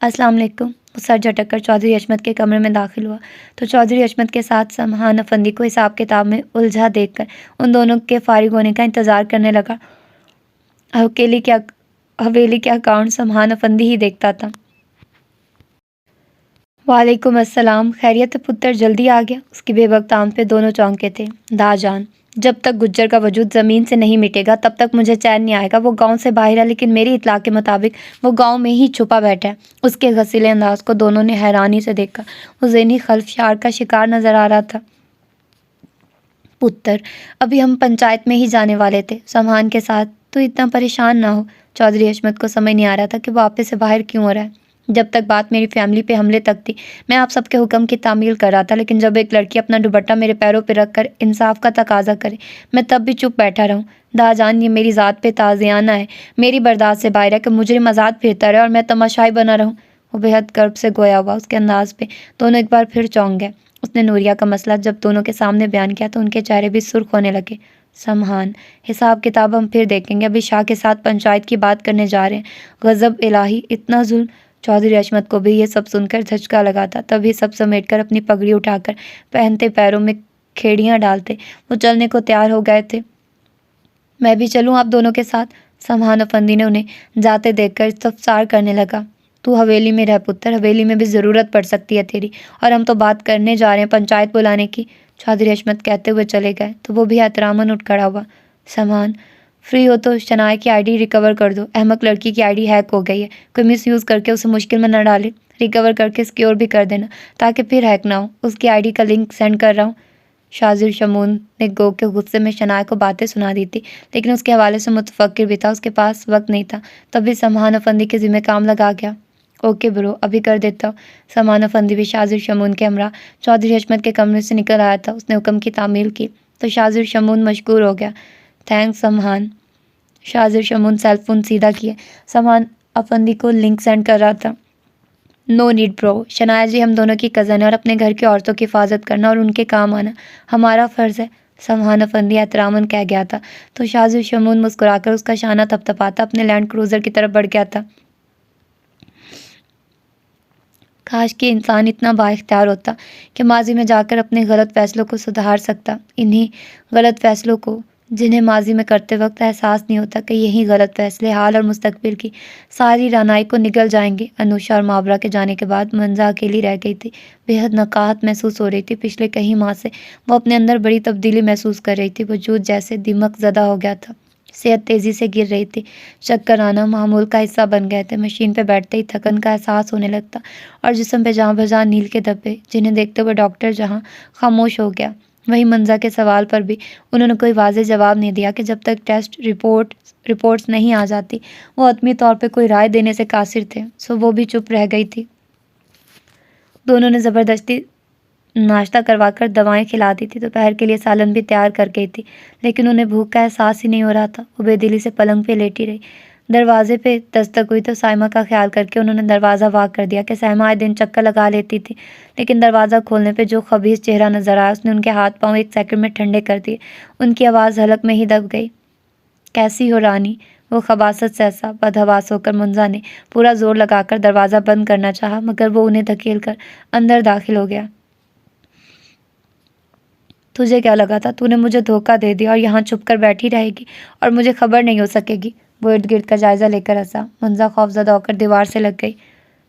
[SPEAKER 1] السلام علیکم۔ وہ سر جھٹک کر چودھری عصمت کے کمرے میں داخل ہوا تو چودھری عصمت کے ساتھ سمحان افندی کو حساب کتاب میں الجھا دیکھ کر ان دونوں کے فارغ ہونے کا انتظار کرنے لگا۔ حویلی کے اکاؤنٹ سمحان افندی ہی دیکھتا تھا۔ وعلیکم السلام، خیریت ہے پتر، جلدی آ گیا؟ اس کی بے وقت آمد پہ دونوں چونکے تھے۔ دا جان، جب تک گجر کا وجود زمین سے نہیں مٹے گا تب تک مجھے چین نہیں آئے گا۔ وہ گاؤں سے باہر ہے، لیکن میری اطلاع کے مطابق وہ گاؤں میں ہی چھپا بیٹھا ہے۔ اس کے غسیلے انداز کو دونوں نے حیرانی سے دیکھا۔ وہ ذہنی خلفشار کا شکار نظر آ رہا تھا۔ پتر، ابھی ہم پنچایت میں ہی جانے والے تھے سمحان کے ساتھ، تو اتنا پریشان نہ ہو۔ چودھری عصمت کو سمجھ نہیں آ رہا تھا کہ وہ آپے سے باہر کیوں ہو رہا ہے۔ جب تک بات میری فیملی پہ حملے تک تھی میں آپ سب کے حکم کی تعمیل کر رہا تھا، لیکن جب ایک لڑکی اپنا دوپٹہ میرے پیروں پہ رکھ کر انصاف کا تقاضا کرے میں تب بھی چپ بیٹھا رہوں۔ دا جان، یہ میری ذات پہ تعزیانہ ہے، میری برداشت سے باہر ہے کہ مجرم آزاد پھرتا رہے اور میں تماشائی بنا رہوں۔ وہ بے حد کرب سے گویا ہوا۔ اس کے انداز پہ دونوں ایک بار پھر چونک گئے۔ اس نے نوریہ کا مسئلہ جب دونوں کے سامنے بیان کیا تو ان کے چہرے بھی سرخ ہونے لگے۔ سمحان، حساب کتاب ہم پھر دیکھیں گے، ابھی شاہ کے ساتھ پنچایت کی بات کرنے جا رہے ہیں۔ غضب الہی، اتنا ظلم! چودھری عصمت کو بھی یہ سب سن کر دھچکا لگا تھا۔ تبھی سب سمیٹ کر اپنی پگڑی اٹھا کر پہنتے پیروں میں کھیڑیاں ڈالتے وہ چلنے کو تیار ہو گئے تھے۔ میں بھی چلوں آپ دونوں کے ساتھ؟ سمحان افندی نے انہیں جاتے دیکھ کر استفسار کرنے لگا۔ تو حویلی میں رہ پتر، حویلی میں بھی ضرورت پڑ سکتی ہے تیری، اور ہم تو بات کرنے جا رہے ہیں پنچایت بلانے کی۔ چودھری عصمت کہتے ہوئے چلے گئے تو وہ بھی احتراماً اٹھ کھڑا ہوا۔ سمحان، فری ہو تو شنایا کی آئی ڈی ریکور کر دو۔ احمق لڑکی کی آئی ڈی ہیک ہو گئی ہے، کوئی مس یوز کر کے اسے مشکل میں نہ ڈالے۔ ریکور کر کے سکیور بھی کر دینا تاکہ پھر ہیک نہ ہو۔ اس کی آئی ڈی کا لنک سینڈ کر رہا ہوں۔ شاذر شمون نے گو کے غصے میں شنایا کو باتیں سنا دی تھی، لیکن اس کے حوالے سے متفکر بھی تھا، اس کے پاس وقت نہیں تھا۔ تبھی سمحان افندی کے ذمہ کام لگا گیا۔ اوکے برو، ابھی کر دیتا ہوں۔ سمحان افندی بھی شاذر شمون کے ہمراہ چودھری عصمت کے کمرے سے نکل آیا تھا۔ اس نے حکم کی تعمیل کی تو شاذر شمون مشکور ہو گیا۔ تھینکس سمحان۔ شاذر شمون سیل فون سیدھا کیے سمحان افندی کو لنک سینڈ کر رہا تھا۔ نو نیڈ برو، شنایا جی ہم دونوں کی کزن ہے اور اپنے گھر کی عورتوں کی حفاظت کرنا اور ان کے کام آنا ہمارا فرض ہے، سمحان افندی احتراماً کہہ گیا تھا تو شاذر شمون مسکرا کر اس کا شانہ تھپتھپاتا اپنے لینڈ کروزر کی طرف بڑھ گیا تھا۔ کاش کہ انسان اتنا با اختیار ہوتا کہ ماضی میں جا کر اپنے غلط فیصلوں کو سدھار سکتا، انہی غلط فیصلوں کو جنہیں ماضی میں کرتے وقت احساس نہیں ہوتا کہ یہی غلط فیصلے حال اور مستقبل کی ساری رعنائی کو نگل جائیں گے۔ انوشا اور مابرا کے جانے کے بعد منزا اکیلی رہ گئی تھی۔ بے حد نقاہت محسوس ہو رہی تھی۔ پچھلے کئی ماہ سے وہ اپنے اندر بڑی تبدیلی محسوس کر رہی تھی۔ وجود جیسے دمک زدہ ہو گیا تھا، صحت تیزی سے گر رہی تھی، چکر آنا معمول کا حصہ بن گئے تھے، مشین پہ بیٹھتے ہی تھکن کا احساس ہونے لگتا اور جسم پہ جہاں بجا نیل کے دھبے، جنہیں دیکھتے ہوئے ڈاکٹر جہاں خاموش ہو گیا، وہی منزا کے سوال پر بھی انہوں نے کوئی واضح جواب نہیں دیا کہ جب تک ٹیسٹ رپورٹس نہیں آ جاتی وہ حتمی طور پہ کوئی رائے دینے سے قاصر تھے۔ سو وہ بھی چپ رہ گئی تھی۔ دونوں نے زبردستی ناشتہ کروا کر دوائیں کھلا دی تھی، دوپہر کے لیے سالن بھی تیار کر گئی تھی، لیکن انہیں بھوک کا احساس ہی نہیں ہو رہا تھا۔ وہ بے دلی سے پلنگ پہ لیٹی رہی۔ دروازے پہ دستک ہوئی تو سائمہ کا خیال کر کے انہوں نے دروازہ وا کر دیا کہ سائمہ آئے دن چکر لگا لیتی تھی، لیکن دروازہ کھولنے پہ جو خبیث چہرہ نظر آیا اس نے ان کے ہاتھ پاؤں ایک سیکنڈ میں ٹھنڈے کر دیے۔ ان کی آواز حلق میں ہی دب گئی۔ کیسی ہو رانی؟ وہ خباثت سے ایسا بدحواس ہو کر منزا نے پورا زور لگا کر دروازہ بند کرنا چاہا، مگر وہ انہیں دھکیل کر اندر داخل ہو گیا۔ تجھے کیا لگا تھا؟ تو نے مجھے دھوکہ دے دیا اور یہاں چھپ کر بیٹھی رہے گی اور مجھے خبر نہیں ہو سکے گی؟ وہ ارد گرد کا جائزہ لے کر ہنسا۔ منزا خوفزدہ ہو کر دیوار سے لگ گئی۔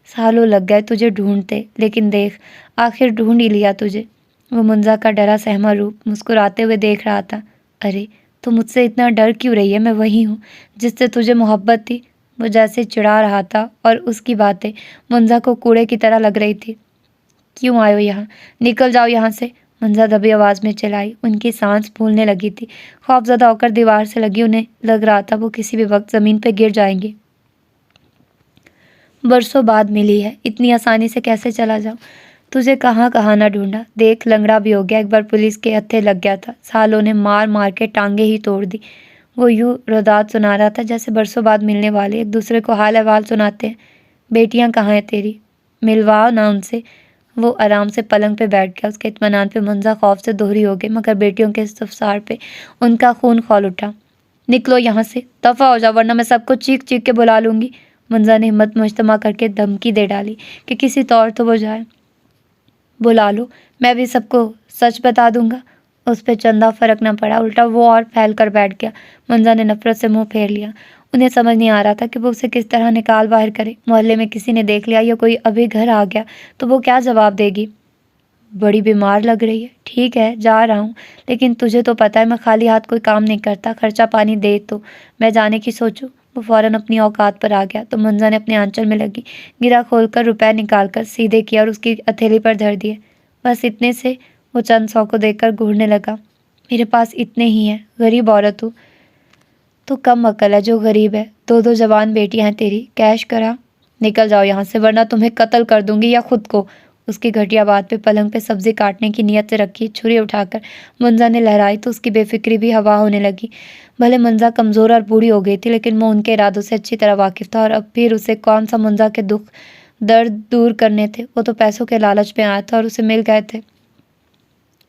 [SPEAKER 1] سالوں لگ گئے تجھے ڈھونڈتے، لیکن دیکھ آخر ڈھونڈ ہی لیا تجھے۔ وہ منزا کا ڈرا سہما روپ مسکراتے ہوئے دیکھ رہا تھا۔ ارے تو مجھ سے اتنا ڈر کیوں رہی ہے؟ میں وہی ہوں جس سے تجھے محبت تھی۔ وہ جیسے چڑھا رہا تھا اور اس کی باتیں منزا کو کوڑے کی طرح لگ رہی تھی۔ کیوں آئے ہو یہاں؟ نکل جاؤ یہاں سے، منزا دبی آواز میں چلائی۔ ان کی سانس پھولنے لگی تھی۔ خوفزدہ ہو کر دیوار سے لگی، انہیں لگ رہا تھا وہ کسی بھی وقت زمین پہ گر جائیں گی۔ برسوں بعد ملی ہے، اتنی آسانی سے کیسے چلا جاؤں؟ تجھے کہاں کہاں نہ ڈھونڈا، دیکھ لنگڑا بھی ہو گیا، ایک بار پولیس کے ہتھے لگ گیا تھا، سالوں نے مار مار کے ٹانگیں ہی توڑ دی۔ وہ یوں روداد سنا رہا تھا جیسے برسوں بعد ملنے والے ایک دوسرے کو حال احوال سناتے ہیں۔ بیٹیاں کہاں ہیں تیری؟ ملواؤ نہ ان سے۔ وہ آرام سے پلنگ پہ بیٹھ گیا۔ اس کے اطمینان پہ منزا خوف سے دوہری ہو گئی، مگر بیٹیوں کے استفسار پہ ان کا خون کھول اٹھا۔ نکلو یہاں سے، دفع ہو جاؤ ورنہ میں سب کو چیخ چیخ کے بلا لوں گی۔ منزا نے ہمت مجتمع کر کے دھمکی دے ڈالی کہ کسی طور تو وہ جائے۔ بلا لو، میں بھی سب کو سچ بتا دوں گا۔ اس پہ چندہ فرق نہ پڑا، الٹا وہ اور پھیل کر بیٹھ گیا۔ منزا نے نفرت سے منہ پھیر لیا۔ انہیں سمجھ نہیں آ رہا تھا کہ وہ اسے کس طرح نکال باہر کرے۔ محلے میں کسی نے دیکھ لیا یا کوئی ابھی گھر آ گیا تو وہ کیا جواب دے گی؟ بڑی بیمار لگ رہی ہے۔ ٹھیک ہے جا رہا ہوں، لیکن تجھے تو پتہ ہے میں خالی ہاتھ کوئی کام نہیں کرتا، خرچہ پانی دے تو میں جانے کی سوچوں۔ وہ فوراً اپنی اوقات پر آ گیا تو منزا نے اپنے آنچل میں لگی گرا کھول کر روپے نکال کر سیدھے کیا اور اس کی ہتھیلی پر دھر دیے۔ بس اتنے سے؟ وہ چند سو کو دیکھ کر گھورنے لگا۔ میرے پاس اتنے ہی ہیں، غریب عورت ہوں۔ تو کم عقل ہے جو غریب ہے، دو دو جوان بیٹیاں ہیں تیری، کیش کرا۔ نکل جاؤ یہاں سے ورنہ تمہیں قتل کر دوں گی یا خود کو۔ اس کی گھٹیا بات پہ پلنگ پہ سبزی کاٹنے کی نیت سے رکھی چھری اٹھا کر منزا نے لہرائی تو اس کی بے فکری بھی ہوا ہونے لگی۔ بھلے منزا کمزور اور بوڑھی ہو گئی تھی، لیکن وہ ان کے ارادوں سے اچھی طرح واقف تھا، اور اب پھر اسے کون سا منزا کے دکھ درد دور کرنے تھے؟ وہ تو پیسوں کے لالچ میں آیا تھا اور اسے مل گئے تھے۔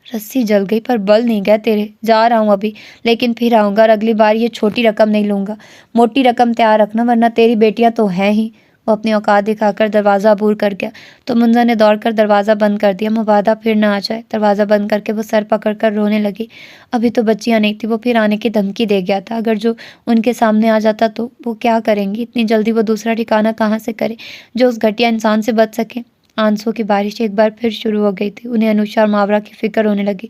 [SPEAKER 1] رسی جل گئی پر بل نہیں گئے تیرے۔ جا رہا ہوں ابھی، لیکن پھر آؤں گا اور اگلی بار یہ چھوٹی رقم نہیں لوں گا، موٹی رقم تیار رکھنا ورنہ تیری بیٹیاں تو ہیں ہی۔ وہ اپنی اوقات دکھا کر دروازہ عبور کر گیا تو منزا نے دوڑ کر دروازہ بند کر دیا، مبادا پھر نہ آ جائے۔ دروازہ بند کر کے وہ سر پکڑ کر رونے لگی۔ ابھی تو بچیاں نہیں تھی، وہ پھر آنے کی دھمکی دے گیا تھا۔ اگر جو ان کے سامنے آ جاتا تو وہ کیا کریں گی؟ اتنی جلدی وہ دوسرا ٹھکانہ کہاں سے کرے جو اس گھٹیا انسان سے بچ سکے؟ آنسوں کی بارش ایک بار پھر شروع ہو گئی تھی۔ انہیں انوشا اور ماورا کی فکر ہونے لگی۔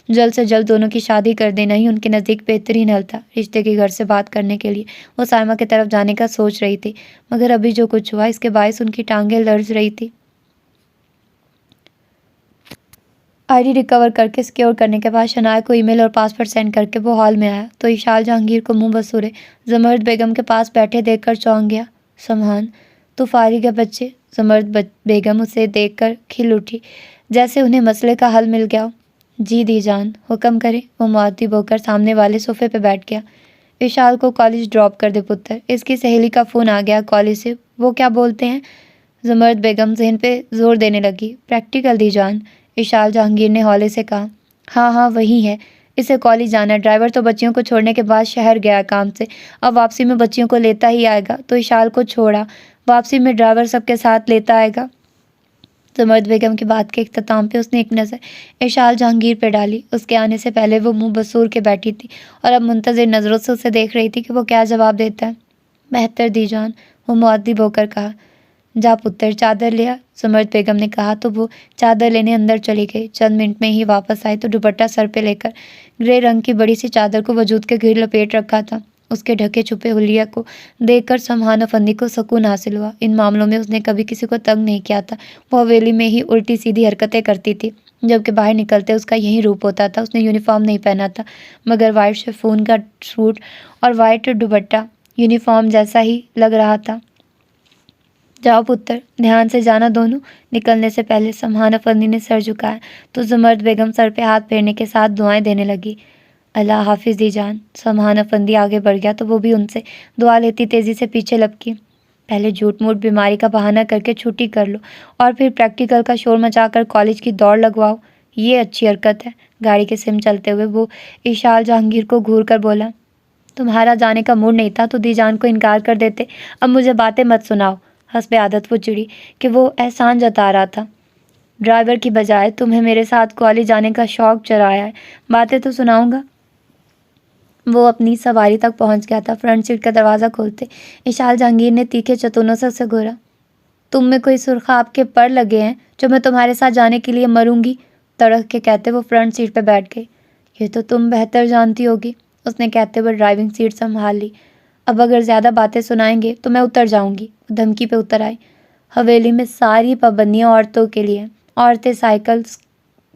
[SPEAKER 1] جلد سے جلد دونوں کی شادی کر دینا ہی ان کے نزدیک بہترین حل تھا۔ رشتے کے گھر سے بات کرنے کے لیے وہ سائمہ کی طرف جانے کا سوچ رہی تھی، مگر ابھی جو کچھ ہوا اس کے باعث ان کی ٹانگیں لرز رہی تھی۔ آئی ڈی ریکور کر کے سیکیور کرنے کے بعد شنایا کو ای میل اور پاسورڈ سینڈ کر کے وہ ہال میں آیا تو اشال جہانگیر کو منہ بسورے زمرد بیگم کے پاس بیٹھے دیکھ کر چونک گیا۔ سمحان تو فارغ ہے بچے؟ زمرد بیگم اسے دیکھ کر کھل اٹھی جیسے انہیں مسئلے کا حل مل گیا ہو۔ جی دی جان، حکم کریں۔ وہ مؤدب ہو کر سامنے والے صوفے پہ بیٹھ گیا۔ اشال کو کالج ڈراپ کر دے پتر، اس کی سہیلی کا فون آ گیا کالج سے۔ وہ کیا بولتے ہیں؟ زمرد بیگم ذہن پہ زور دینے لگی۔ پریکٹیکل دی جان، اشال جہانگیر نے ہولے سے کہا۔ ہاں ہاں وہی ہے، اسے کالج جانا ہے، ڈرائیور تو بچیوں کو چھوڑنے کے بعد شہر گیا کام سے، اب واپسی میں بچیوں کو لیتا ہی آئے گا۔ تو اشال کو چھوڑا، واپسی میں ڈرائیور سب کے ساتھ لیتا آئے گا۔ زمرد بیگم کی بات کے اختتام پہ اس نے ایک نظر اشال جہانگیر پہ ڈالی۔ اس کے آنے سے پہلے وہ منہ بسور کے بیٹھی تھی اور اب منتظر نظروں سے اسے دیکھ رہی تھی کہ وہ کیا جواب دیتا ہے۔ بہتر دی جان، وہ مؤدب ہو کر کہا۔ جا پتر، چادر لیا، زمرد بیگم نے کہا تو وہ چادر لینے اندر چلی گئی۔ چند منٹ میں ہی واپس آئی تو دوپٹہ سر پہ لے کر گرے رنگ کی بڑی سی چادر کو وجود کے گھر لپیٹ رکھا تھا۔ اس کے ڈھکے چھپے حلیہ کو دیکھ کر سمہان افندی کو سکون حاصل ہوا۔ ان معاملوں میں اس نے کبھی کسی کو تنگ نہیں کیا تھا۔ وہ حویلی میں ہی الٹی سیدھی حرکتیں کرتی تھی، جبکہ باہر نکلتے اس کا یہی روپ ہوتا تھا۔ اس نے یونیفارم نہیں پہنا تھا، مگر وائٹ شفون کا سوٹ اور وائٹ دوپٹہ یونیفارم جیسا ہی لگ رہا تھا۔ جاؤ پتر، دھیان سے جانا دونوں۔ نکلنے سے پہلے سمہان افندی نے سر جھکایا تو زمرد بیگم سر پہ ہاتھ پھیرنے کے ساتھ دعائیں دینے لگی۔ اللہ حافظ دی جان۔ سمہان افندی آگے بڑھ گیا تو وہ بھی ان سے دعا لیتی تیزی سے پیچھے لپکی۔ پہلے جھوٹ موٹ بیماری کا بہانہ کر کے چھٹی کر لو اور پھر پریکٹیکل کا شور مچا کر کالج کی دوڑ لگواؤ، یہ اچھی حرکت ہے۔ گاڑی کے سم چلتے ہوئے وہ اشال جہانگیر کو گھور کر بولا، تمہارا جانے کا موڈ نہیں تھا تو دی جان کو انکار کر دیتے، اب مجھے باتیں مت سناؤ۔ حسب عادت وہ چڑی کہ وہ احسان جتا رہا تھا۔ ڈرائیور کی بجائے تمہیں میرے ساتھ کالج جانے کا شوق چڑھایا ہے، باتیں تو سناؤں گا۔ وہ اپنی سواری تک پہنچ گیا تھا۔ فرنٹ سیٹ کا دروازہ کھولتے اشال جہانگیر نے تیکھے چتونوں سے اسے گھورا۔ تم میں کوئی سرخاب کے پر لگے ہیں جو میں تمہارے ساتھ جانے کے لیے مروں گی؟ تڑک کے کہتے وہ فرنٹ سیٹ پہ بیٹھ گئی۔ یہ تو تم بہتر جانتی ہوگی، اس نے کہتے ہوئے ڈرائیونگ سیٹ سنبھال لی۔ اب اگر زیادہ باتیں سنائیں گے تو میں اتر جاؤں گی۔ وہ دھمکی پہ اتر آئی۔ حویلی میں ساری پابندیاں عورتوں کے لیے ہیں۔ عورتیں سائیکل،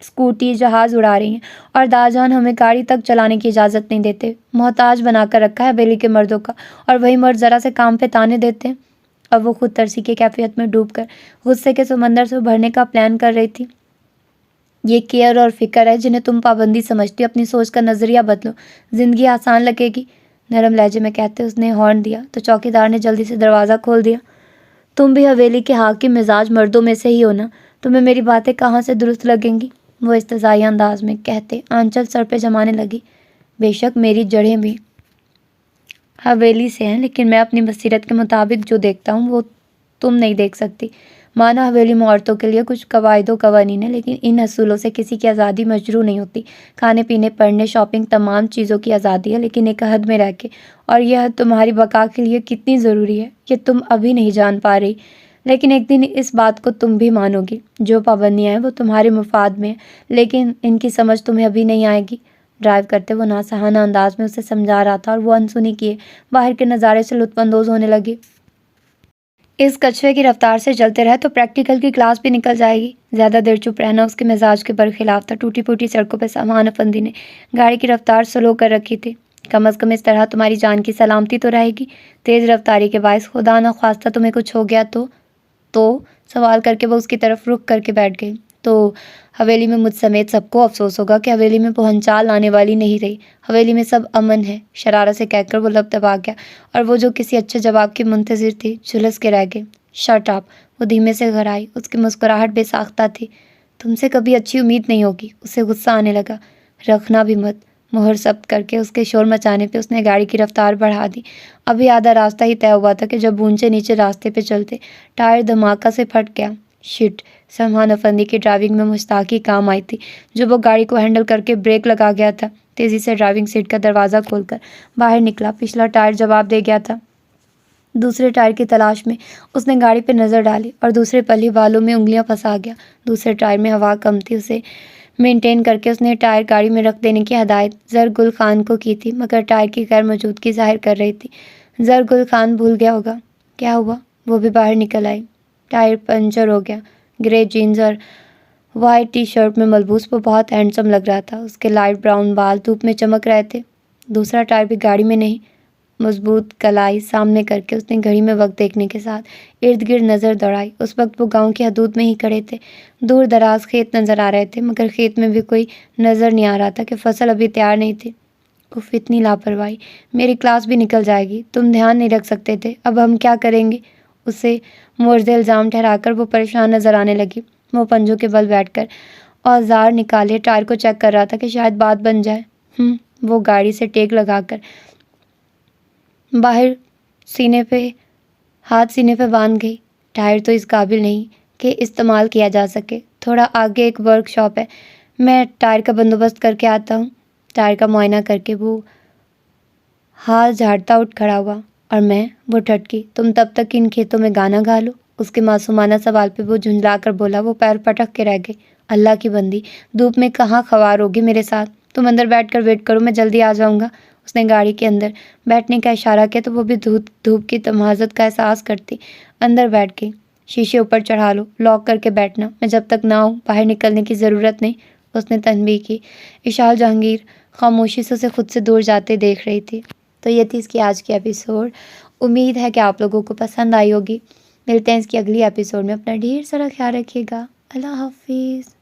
[SPEAKER 1] اسکوٹی، جہاز اڑا رہی ہیں اور داجان ہمیں گاڑی تک چلانے کی اجازت نہیں دیتے۔ محتاج بنا کر رکھا ہے حویلی کے مردوں کا، اور وہی مرد ذرا سے کام پہ تانے دیتے ہیں۔ اب وہ خود ترسی کی کیفیت میں ڈوب کر غصے کے سمندر سے ابھرنے کا پلان کر رہی تھی۔ یہ کیئر اور فکر ہے جنہیں تم پابندی سمجھتی ہو۔ اپنی سوچ کا نظریہ بدلو، زندگی آسان لگے گی، نرم لہجے میں کہتے اس نے ہارن دیا تو چوکیدار نے جلدی سے دروازہ کھول دیا۔ تم بھی حویلی کے حاکم مزاج مردوں میں سے ہی ہو نا، تمہیں میری باتیں کہاں سے درست لگیں گی؟ وہ استضائی انداز میں کہتے آنچل سر پہ جمانے لگی۔ بے شک میری جڑیں بھی حویلی سے ہیں، لیکن میں اپنی بصیرت کے مطابق جو دیکھتا ہوں وہ تم نہیں دیکھ سکتی۔ مانا حویلی میں عورتوں کے لیے کچھ قواعد و قوانین ہیں، لیکن ان اصولوں سے کسی کی آزادی مجروح نہیں ہوتی۔ کھانے پینے، پڑھنے، شاپنگ، تمام چیزوں کی آزادی ہے، لیکن ایک حد میں رہ کے، اور یہ حد تمہاری بقا کے لیے کتنی ضروری ہے یہ تم ابھی نہیں جان پا رہی، لیکن ایک دن اس بات کو تم بھی مانو گی۔ جو پابندیاں ہیں وہ تمہارے مفاد میں ہیں، لیکن ان کی سمجھ تمہیں ابھی نہیں آئے گی۔ ڈرائیو کرتے وہ ناصحانہ انداز میں اسے سمجھا رہا تھا اور وہ انسنی کیے باہر کے نظارے سے لطف اندوز ہونے لگی۔ اس کچھوے کی رفتار سے چلتے رہے تو پریکٹیکل کی کلاس بھی نکل جائے گی۔ زیادہ دیر چپ رہنا اس کے مزاج کے برخلاف تھا۔ ٹوٹی پھوٹی سڑکوں پہ سمہان افندی نے گاڑی کی رفتار سلو کر رکھی تھی۔ کم از کم اس طرح تمہاری جان کی سلامتی تو رہے گی۔ تیز رفتاری کے باعث خدا نخواستہ تمہیں کچھ ہو گیا تو سوال کر کے وہ اس کی طرف رخ کر کے بیٹھ گئی۔ تو حویلی میں مجھ سمیت سب کو افسوس ہوگا کہ حویلی میں بہنچال آنے والی نہیں رہی۔ حویلی میں سب امن ہے، شرارت سے کہہ کر وہ لب دبا گیا، اور وہ جو کسی اچھے جواب کی منتظر تھی جھلس کے رہ گئی۔ شٹ اپ، وہ دھیمے سے گھر آئی۔ اس کی مسکراہٹ بے ساختہ تھی۔ تم سے کبھی اچھی امید نہیں ہوگی۔ اسے غصہ آنے لگا۔ رکھنا بھی مت۔ مہر ضبط کر کے اس کے شور مچانے پہ اس نے گاڑی کی رفتار بڑھا دی۔ ابھی آدھا راستہ ہی طے ہوا تھا کہ جب اونچے نیچے راستے پہ چلتے ٹائر دھماکہ سے پھٹ گیا۔ شٹ! سمہان افندی کی ڈرائیونگ میں مشتاقی کام آئی تھی جو وہ گاڑی کو ہینڈل کر کے بریک لگا گیا تھا۔ تیزی سے ڈرائیونگ سیٹ کا دروازہ کھول کر باہر نکلا۔ پچھلا ٹائر جواب دے گیا تھا۔ دوسرے ٹائر کی تلاش میں اس نے گاڑی پہ نظر ڈالی اور دوسرے پلی والوں میں انگلیاں پھنسا گیا۔ دوسرے ٹائر میں ہوا کم تھی، اسے مینٹین کر کے اس نے ٹائر گاڑی میں رکھ دینے کی ہدایت زرگل خان کو کی تھی، مگر ٹائر کی غیر موجودگی ظاہر کر رہی تھی۔ زرگل خان بھول گیا ہوگا۔ کیا ہوا؟ وہ بھی باہر نکل آئی۔ ٹائر پنچر ہو گیا۔ گرے جینز اور وائٹ ٹی شرٹ میں ملبوس وہ بہت ہینڈسم لگ رہا تھا۔ اس کے لائٹ براؤن بال دھوپ میں چمک رہے تھے۔ دوسرا ٹائر بھی گاڑی میں نہیں۔ مضبوط کلائی سامنے کر کے اس نے گھڑی میں وقت دیکھنے کے ساتھ ارد گرد نظر دوڑائی۔ اس وقت وہ گاؤں کی حدود میں ہی کھڑے تھے۔ دور دراز کھیت نظر آ رہے تھے، مگر کھیت میں بھی کوئی نظر نہیں آ رہا تھا کہ فصل ابھی تیار نہیں تھی۔ اف، اتنی لاپرواہی! میری کلاس بھی نکل جائے گی، تم دھیان نہیں رکھ سکتے تھے، اب ہم کیا کریں گے؟ اسے مورد الزام ٹھہرا کر وہ پریشان نظر آنے لگی۔ وہ پنجوں کے بل بیٹھ کر اوزار نکالے ٹائر کو چیک کر رہا تھا کہ شاید بات بن جائے۔ وہ گاڑی سے ٹیک لگا کر باہر ہاتھ سینے پہ باندھ گئی۔ ٹائر تو اس قابل نہیں کہ استعمال کیا جا سکے۔ تھوڑا آگے ایک ورک شاپ ہے، میں ٹائر کا بندوبست کر کے آتا ہوں۔ ٹائر کا معائنہ کر کے وہ ہاتھ جھاڑتا اٹھ کھڑا ہوا اور میں وہ ٹھٹکی، تم تب تک ان کھیتوں میں گانا گا لو۔ اس کے معصومانہ سوال پہ وہ جھنجلا کر بولا، وہ پیر پٹک کے رہ گئی۔ اللہ کی بندی، دھوپ میں کہاں خوار ہوگی میرے ساتھ؟ تم اندر بیٹھ کر ویٹ کرو، میں جلدی آ جاؤں گا۔ اس نے گاڑی کے اندر بیٹھنے کا اشارہ کیا تو وہ بھی دھوپ کی تمازت کا احساس کرتی اندر بیٹھ گئی۔ شیشے اوپر چڑھا لو، لاک کر کے بیٹھنا، میں جب تک نہ آؤں باہر نکلنے کی ضرورت نہیں، اس نے تنبیہ کی۔ اشال جہانگیر خاموشی سے اسے خود سے دور جاتے دیکھ رہی تھی۔ تو یہ تھی اس کی آج کی ایپیسوڈ۔ امید ہے کہ آپ لوگوں کو پسند آئی ہوگی۔ ملتے ہیں اس کی اگلی ایپیسوڈ میں۔ اپنا ڈھیر سارا خیال رکھیے گا۔ اللہ حافظ۔